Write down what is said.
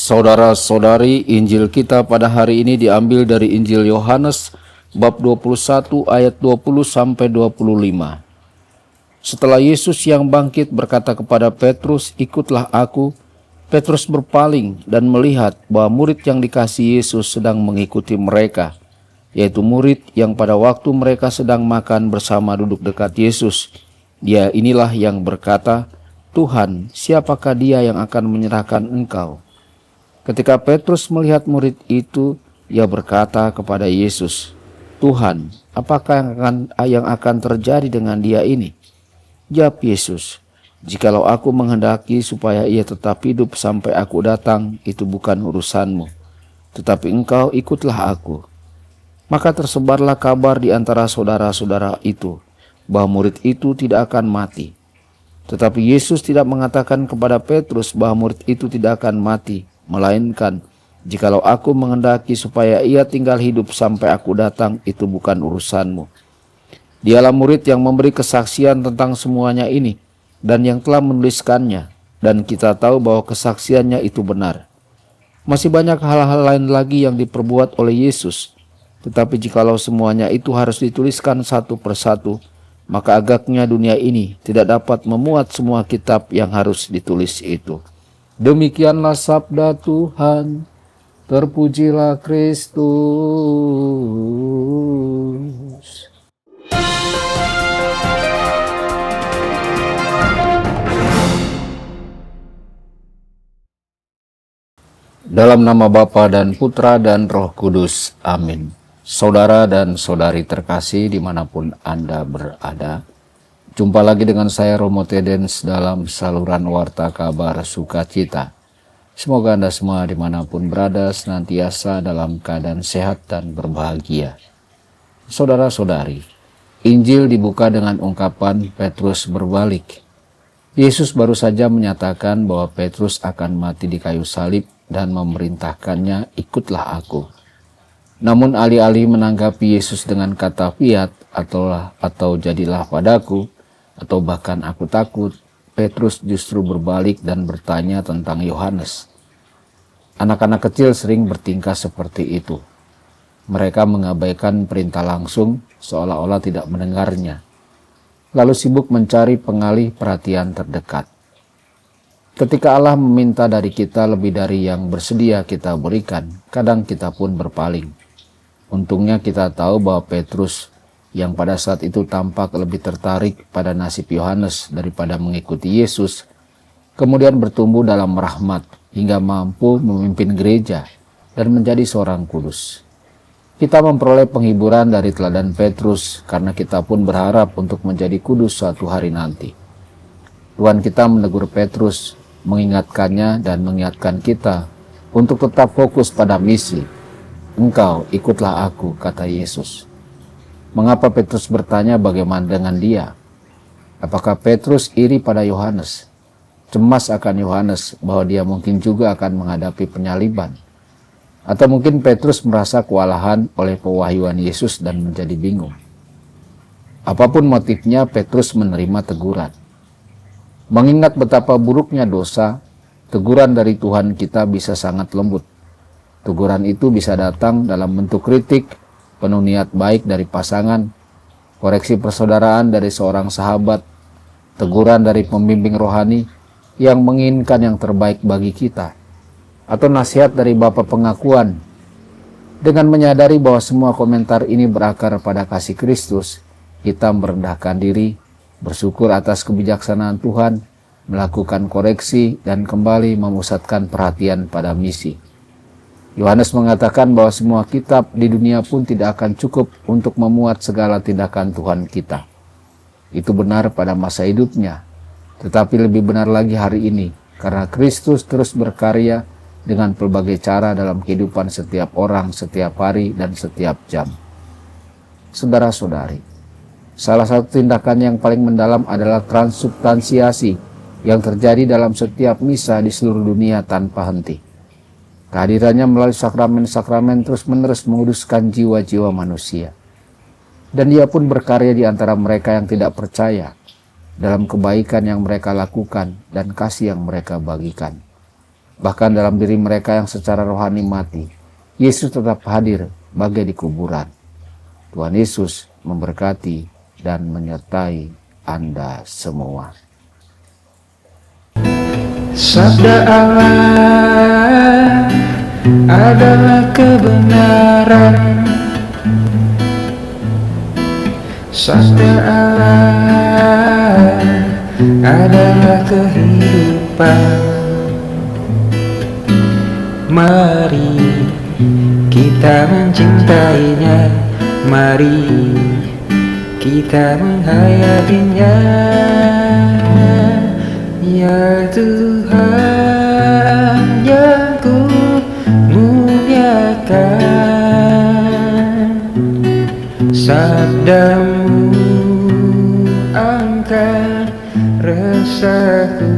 Saudara-saudari, Injil kita pada hari ini diambil dari Injil Yohanes bab 21 ayat 20 sampai 25. Setelah Yesus yang bangkit berkata kepada Petrus, "Ikutlah aku." Petrus berpaling dan melihat bahwa murid yang dikasihi Yesus sedang mengikuti mereka, yaitu murid yang pada waktu mereka sedang makan bersama duduk dekat Yesus. Dia inilah yang berkata, "Tuhan, siapakah dia yang akan menyerahkan Engkau?" Ketika Petrus melihat murid itu, ia berkata kepada Yesus, "Tuhan, apakah yang akan terjadi dengan dia ini?" Jawab Yesus, "Jikalau aku menghendaki supaya ia tetap hidup sampai aku datang, itu bukan urusanmu. Tetapi engkau ikutlah aku." Maka tersebarlah kabar di antara saudara-saudara itu, bahwa murid itu tidak akan mati. Tetapi Yesus tidak mengatakan kepada Petrus bahwa murid itu tidak akan mati, melainkan, "Jikalau aku menghendaki supaya ia tinggal hidup sampai aku datang, itu bukan urusanmu." Dialah murid yang memberi kesaksian tentang semuanya ini, dan yang telah menuliskannya, dan kita tahu bahwa kesaksiannya itu benar. Masih banyak hal-hal lain lagi yang diperbuat oleh Yesus, tetapi jikalau semuanya itu harus dituliskan satu persatu, maka agaknya dunia ini tidak dapat memuat semua kitab yang harus ditulis itu. Demikianlah sabda Tuhan, terpujilah Kristus. Dalam nama Bapa dan Putra dan Roh Kudus. Amin. Saudara dan saudari terkasih dimanapun Anda berada, jumpa lagi dengan saya Romo Tedens dalam saluran Warta Kabar Sukacita. Semoga Anda semua dimanapun berada senantiasa dalam keadaan sehat dan berbahagia. Saudara-saudari, Injil dibuka dengan ungkapan Petrus berbalik. Yesus baru saja menyatakan bahwa Petrus akan mati di kayu salib dan memerintahkannya, "Ikutlah aku." Namun alih-alih menanggapi Yesus dengan kata fiat atau jadilah padaku, atau bahkan aku takut, Petrus justru berbalik dan bertanya tentang Yohanes. Anak-anak kecil sering bertingkah seperti itu. Mereka mengabaikan perintah langsung seolah-olah tidak mendengarnya, lalu sibuk mencari pengalih perhatian terdekat. Ketika Allah meminta dari kita lebih dari yang bersedia kita berikan, kadang kita pun berpaling. Untungnya kita tahu bahwa Petrus yang pada saat itu tampak lebih tertarik pada nasib Yohanes daripada mengikuti Yesus, kemudian bertumbuh dalam rahmat hingga mampu memimpin gereja dan menjadi seorang kudus. Kita memperoleh penghiburan dari teladan Petrus karena kita pun berharap untuk menjadi kudus suatu hari nanti. Tuhan kita menegur Petrus, mengingatkannya dan mengingatkan kita untuk tetap fokus pada misi. "Engkau ikutlah aku," kata Yesus. Mengapa Petrus bertanya bagaimana dengan dia? Apakah Petrus iri pada Yohanes? Cemas akan Yohanes bahwa dia mungkin juga akan menghadapi penyaliban? Atau mungkin Petrus merasa kewalahan oleh pewahyuan Yesus dan menjadi bingung? Apapun motifnya, Petrus menerima teguran. Mengingat betapa buruknya dosa, teguran dari Tuhan kita bisa sangat lembut. Teguran itu bisa datang dalam bentuk kritik, penuh niat baik dari pasangan, koreksi persaudaraan dari seorang sahabat, teguran dari pembimbing rohani yang menginginkan yang terbaik bagi kita, atau nasihat dari Bapa pengakuan. Dengan menyadari bahwa semua komentar ini berakar pada kasih Kristus, kita merendahkan diri, bersyukur atas kebijaksanaan Tuhan, melakukan koreksi, dan kembali memusatkan perhatian pada misi. Yohanes mengatakan bahwa semua kitab di dunia pun tidak akan cukup untuk memuat segala tindakan Tuhan kita. Itu benar pada masa hidupnya, tetapi lebih benar lagi hari ini, karena Kristus terus berkarya dengan berbagai cara dalam kehidupan setiap orang, setiap hari, dan setiap jam. Saudara-saudari, salah satu tindakan yang paling mendalam adalah transubstansiasi yang terjadi dalam setiap misa di seluruh dunia tanpa henti. Kehadirannya melalui sakramen-sakramen terus-menerus menguduskan jiwa-jiwa manusia. Dan dia pun berkarya di antara mereka yang tidak percaya, dalam kebaikan yang mereka lakukan dan kasih yang mereka bagikan. Bahkan dalam diri mereka yang secara rohani mati, Yesus tetap hadir bagai di kuburan. Tuhan Yesus memberkati dan menyertai Anda semua. Sabda Allah adalah kebenaran. Sabda Allah adalah kehidupan. Mari kita mencintainya, mari kita menghayatinya. Ya Tuhan yang ku muliakan, sabdamu angkat resahku.